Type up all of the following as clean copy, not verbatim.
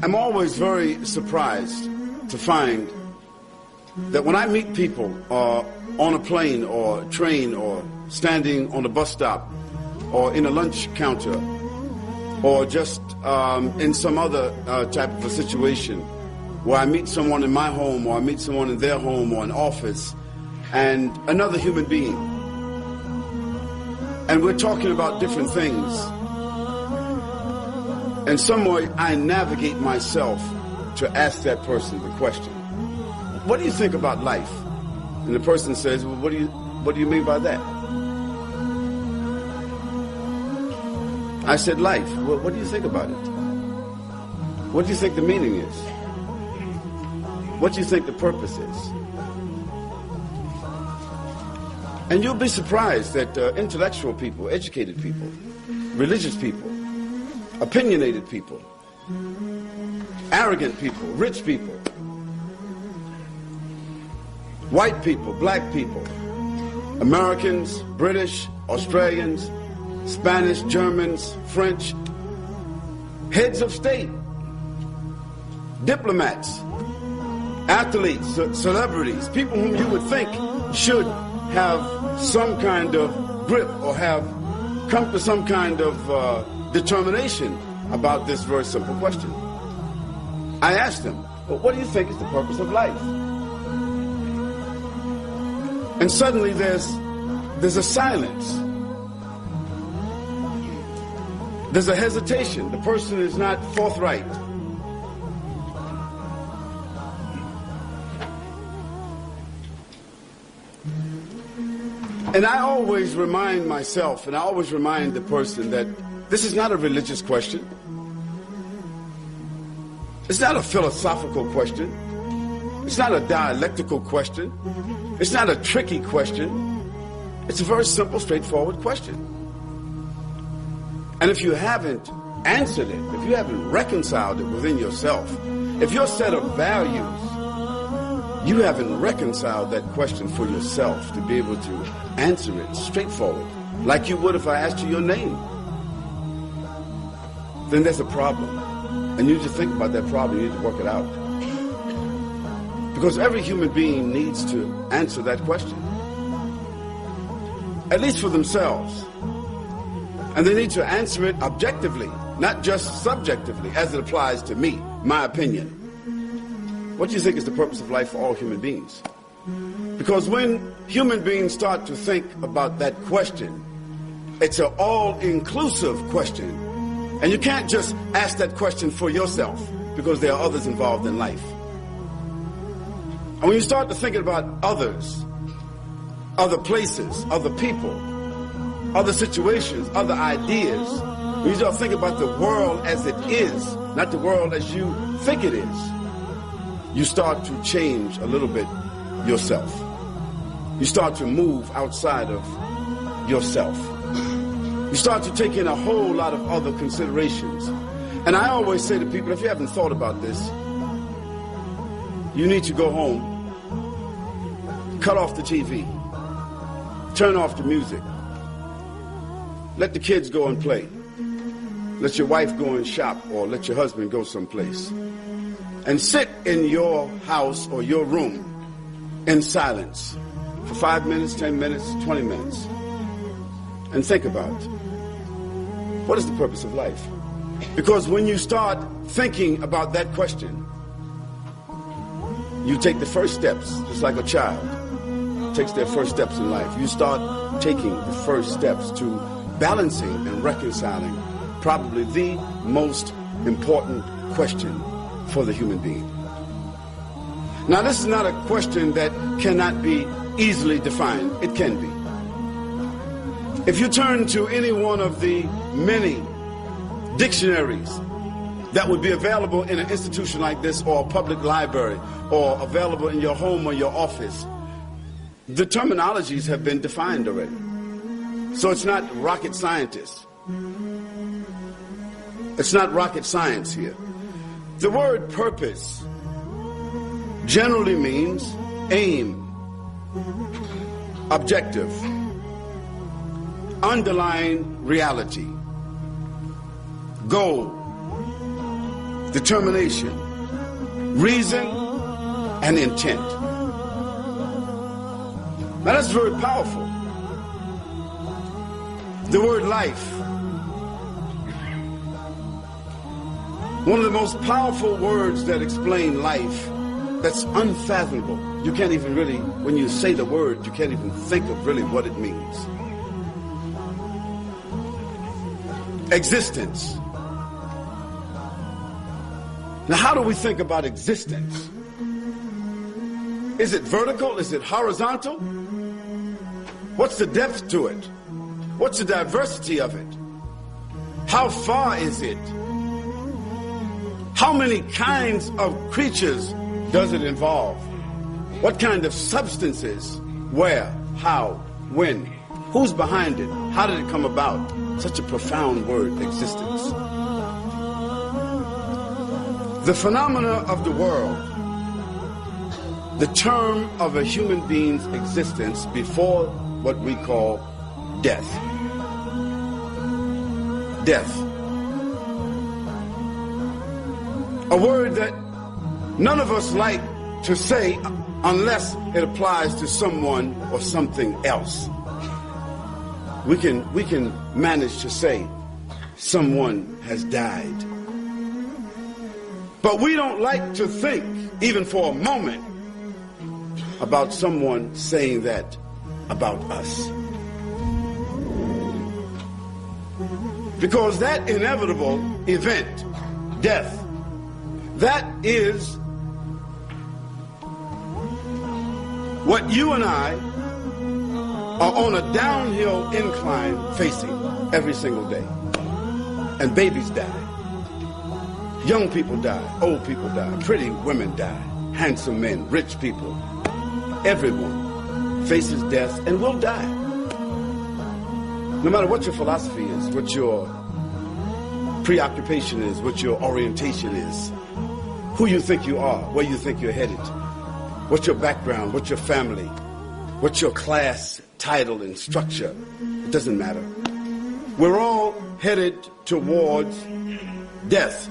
I'm always very surprised to find that when I meet people on a plane or a train or standing on a bus stop or in a lunch counter or just in some other type of a situation where I meet someone in my home or I meet someone in their home or an office and another human being, and we're talking about different things, and some way I navigate myself to ask that person the question, what do you think about life? And the person says, well, what do you mean by that? I said, life. Well, what do you think about it? What do you think the meaning is? What do you think the purpose is? And you'll be surprised that intellectual people, educated people, religious people, opinionated people, arrogant people, rich people, white people, black people, Americans, British, Australians, Spanish, Germans, French, heads of state, diplomats, athletes, celebrities, people whom you would think should have some kind of grip or have come to some kind of determination about this very simple question. I asked them, well, what do you think is the purpose of life? And suddenly there's a silence. There's a hesitation. The person is not forthright. And I always remind myself, and I always remind the person that this is not a religious question. It's not a philosophical question. It's not a dialectical question. It's not a tricky question. It's a very simple, straightforward question. And if you haven't answered it, if you haven't reconciled it within yourself, if your set of values, you haven't reconciled that question for yourself to be able to answer it straightforward, like you would if I asked you your name, then there's a problem. And you need to think about that problem. You need to work it out. Because every human being needs to answer that question, at least for themselves. And they need to answer it objectively, not just subjectively, as it applies to me, my opinion. What do you think is the purpose of life for all human beings? Because when human beings start to think about that question, it's an all-inclusive question. And you can't just ask that question for yourself, because there are others involved in life. And when you start to think about others, other places, other people, other situations, other ideas, when you start thinking about the world as it is, not the world as you think it is, you start to change a little bit yourself. You start to move outside of yourself. You start to take in a whole lot of other considerations. And I always say to people, if you haven't thought about this, you need to go home, cut off the TV, turn off the music, let the kids go and play, let your wife go and shop, or let your husband go someplace, and sit in your house or your room in silence for 5 minutes, 10 minutes, 20 minutes, and think about what is the purpose of life? Because when you start thinking about that question, you take the first steps, just like a child takes their first steps in life. You start taking the first steps to balancing and reconciling probably the most important question for the human being. Now, this is not a question that cannot be easily defined. It can be. If you turn to any one of the many dictionaries that would be available in an institution like this, or a public library, or available in your home or your office, the terminologies have been defined already. So it's not rocket scientists. It's not rocket science here. The word purpose generally means aim, objective, underlying reality, goal, determination, reason, and intent. Now that's very powerful. The word life, one of the most powerful words that explain life, that's unfathomable. You can't even really, when you say the word, you can't even think of really what it means. Existence. Now, how do we think about existence? Is it vertical? Is it horizontal? What's the depth to it? What's the diversity of it? How far is it? How many kinds of creatures does it involve? What kind of substances? Where? How? When? Who's behind it? How did it come about? Such a profound word, existence. The phenomena of the world, the term of a human being's existence before what we call death. Death. A word that none of us like to say unless it applies to someone or something else. We can manage to say someone has died. But we don't like to think, even for a moment, about someone saying that about us. Because that inevitable event, death, that is what you and I are on a downhill incline facing every single day. And babies die. Young people die. Old people die. Pretty women die. Handsome men. Rich people. Everyone faces death and will die. No matter what your philosophy is, what your preoccupation is, what your orientation is, who you think you are, where you think you're headed, what's your background, what's your family, what's your class, title, and structure, it doesn't matter. We're all headed towards death.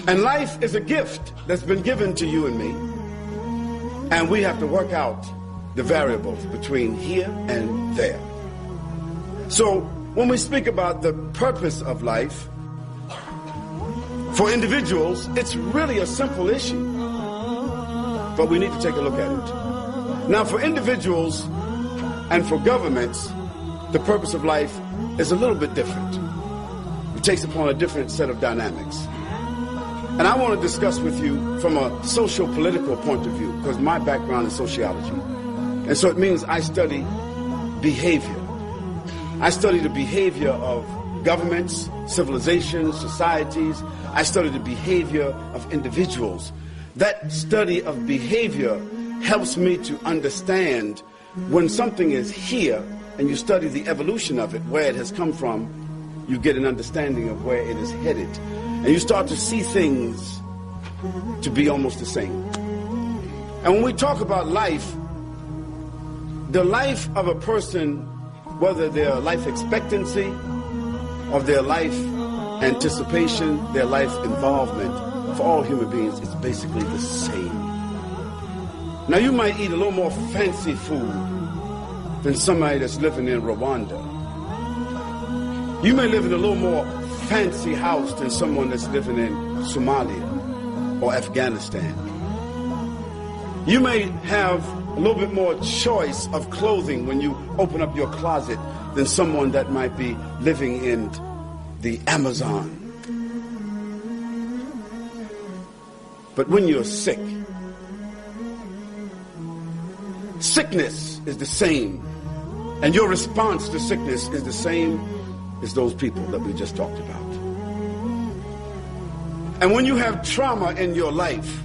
And life is a gift that's been given to you and me. And we have to work out the variables between here and there. So when we speak about the purpose of life, for individuals, it's really a simple issue. But we need to take a look at it. Now, for individuals and for governments, the purpose of life is a little bit different. It takes upon a different set of dynamics. And I want to discuss with you from a socio-political point of view, because my background is sociology. And so it means I study behavior. I study the behavior of governments, civilizations, societies. I study the behavior of individuals. That study of behavior helps me to understand when something is here and you study the evolution of it, where it has come from, you get an understanding of where it is headed. And you start to see things to be almost the same. And when we talk about life, the life of a person, whether their life expectancy or their life anticipation, their life involvement, for all human beings, it's basically the same. Now, you might eat a little more fancy food than somebody that's living in Rwanda. You may live in a little more fancy house than someone that's living in Somalia or Afghanistan. You may have a little bit more choice of clothing when you open up your closet than someone that might be living in the Amazon. But when you're sick, sickness is the same, and your response to sickness is the same as those people that we just talked about. And when you have trauma in your life,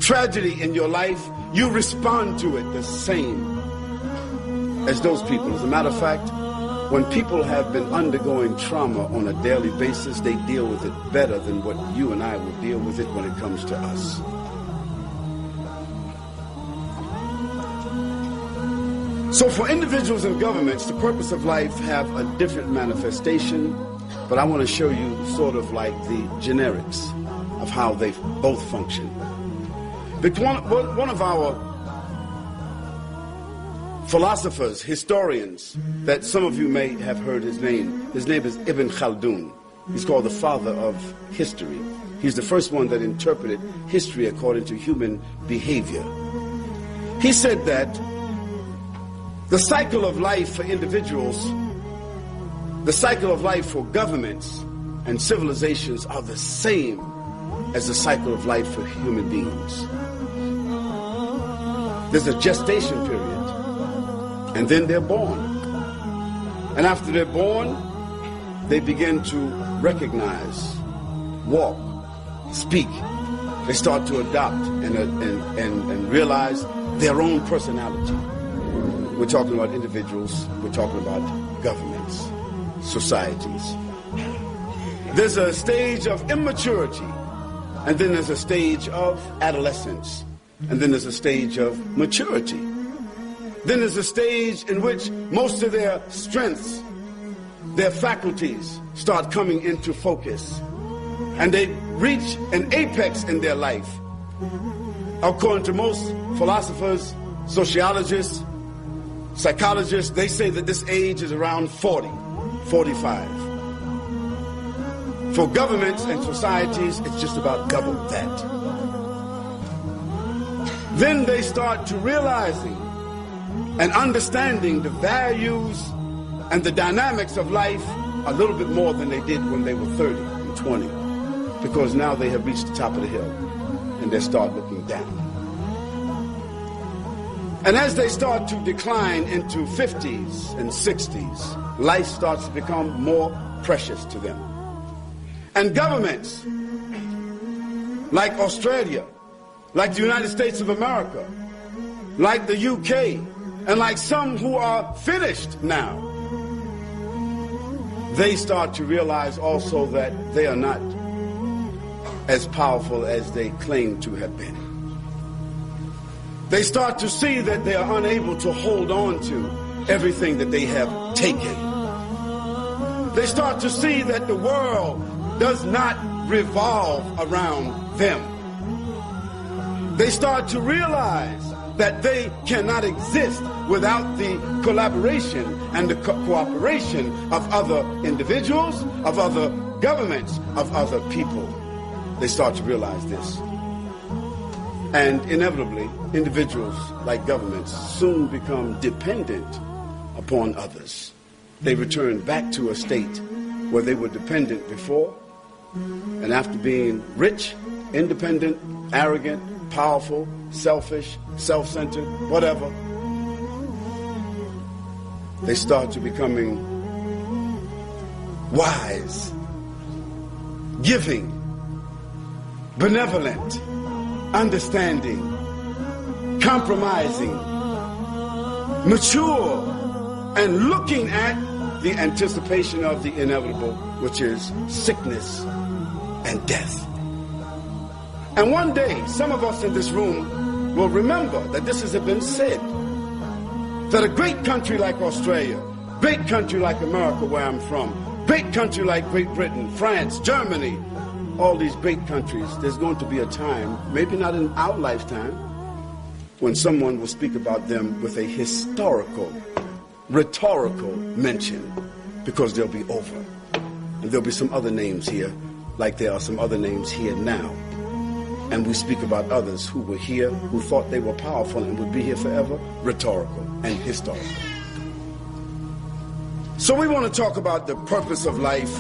tragedy in your life, you respond to it the same as those people. As a matter of fact, when people have been undergoing trauma on a daily basis, they deal with it better than what you and I would deal with it when it comes to us. So for individuals and governments, the purpose of life have a different manifestation but I want to show you sort of like the generics of how they both function. Because one of our philosophers, historians, that some of you may have heard his name is Ibn Khaldun. He's called the father of history. He's the first one that interpreted history according to human behavior. He said that the cycle of life for individuals, the cycle of life for governments and civilizations are the same as the cycle of life for human beings. There's a gestation period, and then they're born. And after they're born, they begin to recognize, walk, speak. They start to adopt and realize their own personality. We're talking about individuals, we're talking about governments, societies. There's a stage of immaturity, and then there's a stage of adolescence, and then there's a stage of maturity. Then there's a stage in which most of their strengths, their faculties start coming into focus, and they reach an apex in their life. According to most philosophers, sociologists, psychologists, they say that this age is around 40, 45. For governments and societies, it's just about double that. Then they start to realizing and understanding the values and the dynamics of life a little bit more than they did when they were 30 and 20, because now they have reached the top of the hill and they start looking down. And as they start to decline into 50s and 60s, life starts to become more precious to them. And governments like Australia, like the United States of America, like the UK, and like some who are finished now, they start to realize also that they are not as powerful as they claim to have been. They start to see that they are unable to hold on to everything that they have taken. They start to see that the world does not revolve around them. They start to realize that they cannot exist without the collaboration and the cooperation of other individuals, of other governments, of other people. They start to realize this. And inevitably, individuals, like governments, soon become dependent upon others. They return back to a state where they were dependent before, and after being rich, independent, arrogant, powerful, selfish, self-centered, whatever, they start to becoming wise, giving, benevolent, understanding, compromising, mature, and looking at the anticipation of the inevitable, which is sickness and death. And one day, some of us in this room will remember that this has been said, that a great country like Australia, great country like America, where I'm from, great country like Great Britain, France, Germany, all these great countries, there's going to be a time, maybe not in our lifetime, when someone will speak about them with a historical, rhetorical mention, because they'll be over. And there'll be some other names here, like there are some other names here now. And we speak about others who were here, who thought they were powerful and would be here forever, rhetorical and historical. So we want to talk about the purpose of life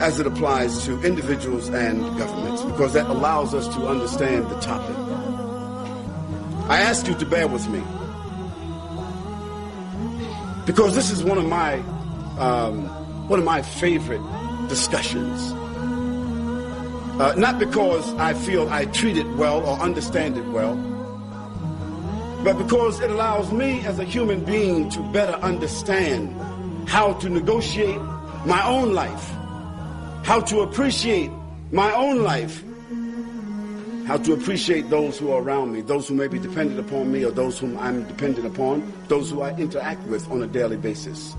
as it applies to individuals and governments, because that allows us to understand the topic. I ask you to bear with me, because this is one of my favorite discussions. Not because I feel I treat it well or understand it well, but because it allows me as a human being to better understand how to negotiate my own life, how to appreciate my own life, how to appreciate those who are around me, those who may be dependent upon me or those whom I'm dependent upon, those who I interact with on a daily basis.